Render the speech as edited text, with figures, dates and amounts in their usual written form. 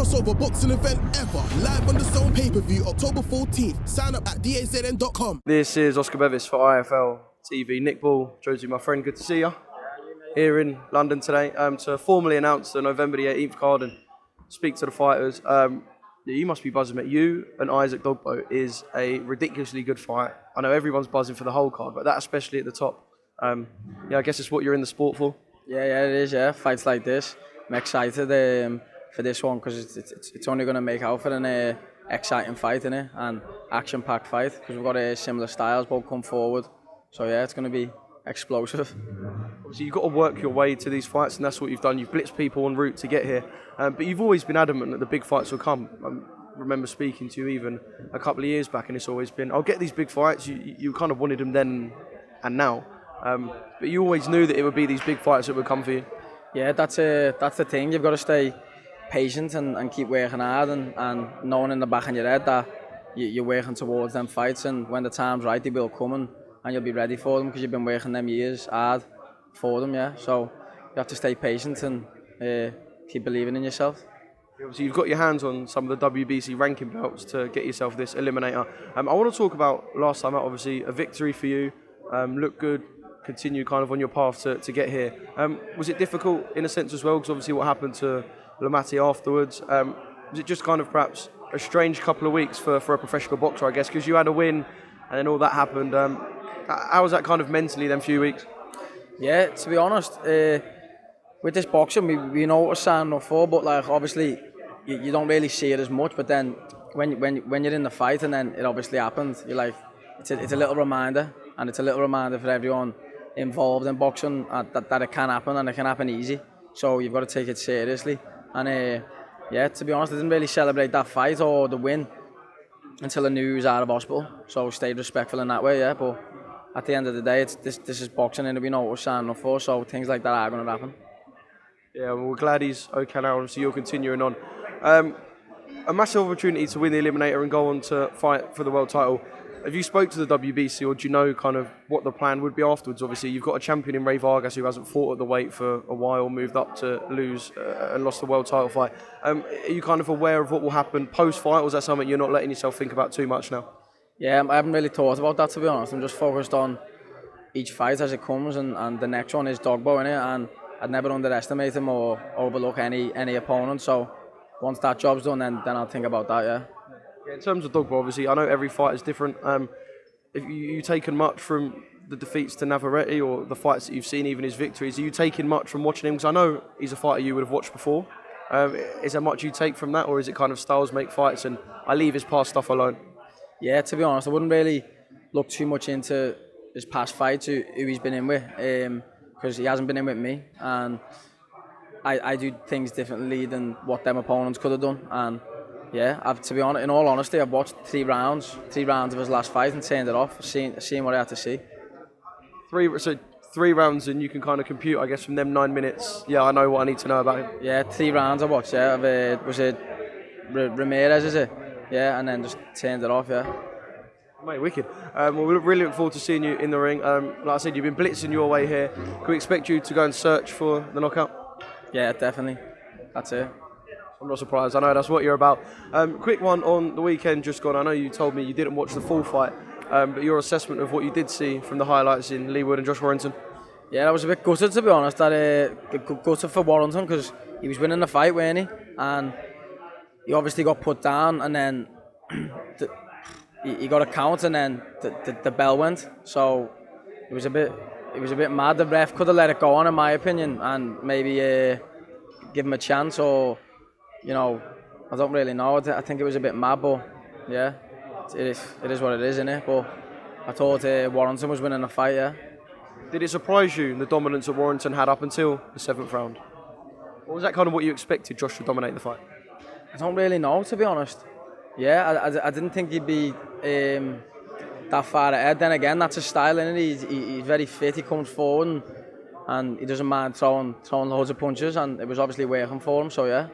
crossover boxing event ever. Live on the Zone pay-per-view, October 14th. Sign up at dazn.com. This is Oscar Bevis for IFL TV. Nick Ball, Josie, my friend, good to see you. Here in London today to formally announce the November the 18th card and speak to the fighters. You must be buzzing, mate. You and Isaac Dogboe is a ridiculously good fight. I know everyone's buzzing for the whole card, but that especially at the top. Yeah, I guess it's what you're in the sport for. Yeah, it is. Yeah, fights like this. I'm excited for this one because it's only going to make out for an exciting fight, innit? And action-packed fight because we've got similar styles, both come forward. So yeah, it's going to be explosive. Obviously, you've got to work your way to these fights, and that's what you've done. You've blitzed people en route to get here, but you've always been adamant that the big fights will come. I remember speaking to you even a couple of years back, and it's always been, I'll get these big fights. You kind of wanted them then and now, but you always knew that it would be these big fights that would come for you. Yeah, that's the thing. You've got to stay patient and keep working hard and knowing in the back of your head that you're working towards them fights, and when the time's right, they will come and you'll be ready for them because you've been working them years hard for them, yeah. So you have to stay patient and keep believing in yourself. Obviously, you've got your hands on some of the WBC ranking belts to get yourself this eliminator. I want to talk about last time out, obviously, a victory for you. Looked good, continue kind of on your path to get here. Was it difficult in a sense as well? Because obviously what happened to Lamati afterwards, was it just kind of perhaps a strange couple of weeks for a professional boxer, I guess, because you had a win and then all that happened. How was that kind of mentally them few weeks? Yeah, to be honest, with this boxing, we know what we're signing up for, but like obviously you don't really see it as much. But then when you're in the fight and then it obviously happens, you're like, it's a little reminder, and it's a little reminder for everyone involved in boxing that it can happen and it can happen easy. So you've got to take it seriously. And yeah, to be honest, I didn't really celebrate that fight or the win until I knew he was out of hospital. So stayed respectful in that way, yeah. But at the end of the day, this is boxing and we know what we're signing up for, so things like that are going to happen. Yeah, well, we're glad he's okay now. Obviously, you're continuing on. A massive opportunity to win the Eliminator and go on to fight for the world title. Have you spoke to the WBC, or do you know kind of what the plan would be afterwards? Obviously, you've got a champion in Ray Vargas who hasn't fought at the weight for a while, moved up to lose and lost the world title fight. Are you kind of aware of what will happen post-fight, or is that something you're not letting yourself think about too much now? Yeah, I haven't really thought about that, to be honest. I'm just focused on each fight as it comes, and the next one is Dogboe, innit? And I'd never underestimate him or overlook any opponent. So once that job's done, then I'll think about that, yeah. Yeah, in terms of Dogboe, obviously, I know every fight is different. Have you taken much from the defeats to Navarrete or the fights that you've seen, even his victories? Are you taking much from watching him? Because I know he's a fighter you would have watched before. Is there much you take from that, or is it kind of styles make fights and I leave his past stuff alone? Yeah, to be honest, I wouldn't really look too much into his past fights, who he's been in with, because he hasn't been in with me, and I do things differently than what them opponents could have done. And yeah, to be honest, in all honesty, I've watched three rounds of his last fight and turned it off, seeing what I had to see. Three rounds, and you can kind of compute, I guess, from them 9 minutes. Yeah, I know what I need to know about him. Yeah, 3 rounds I watched. Yeah, was it Ramirez? Is it? Yeah, and then just turned it off. Yeah. Mate, wicked. Well, we really look forward to seeing you in the ring. Like I said, you've been blitzing your way here. Can we expect you to go and search for the knockout? Yeah, definitely. That's it. I'm not surprised. I know that's what you're about. Quick one on the weekend just gone. I know you told me you didn't watch the full fight, but your assessment of what you did see from the highlights in Lee Wood and Josh Warrington? Yeah, I was a bit gutted, to be honest. Gutted for Warrington because he was winning the fight, weren't he? And he obviously got put down, and then he got a count, and then the bell went. So it was a bit mad. The ref could have let it go on, in my opinion, and maybe give him a chance, or you know, I don't really know. I think it was a bit mad, but yeah, it is what it is, innit? But I thought Warrington was winning the fight, yeah. Did it surprise you, the dominance that Warrington had up until the 7th round? Or was that kind of what you expected, Josh to dominate the fight? I don't really know, to be honest. Yeah, I didn't think he'd be that far ahead. Then again, that's his style, isn't it? He's very fit, he comes forward and he doesn't mind throwing loads of punches, and it was obviously working for him, so yeah.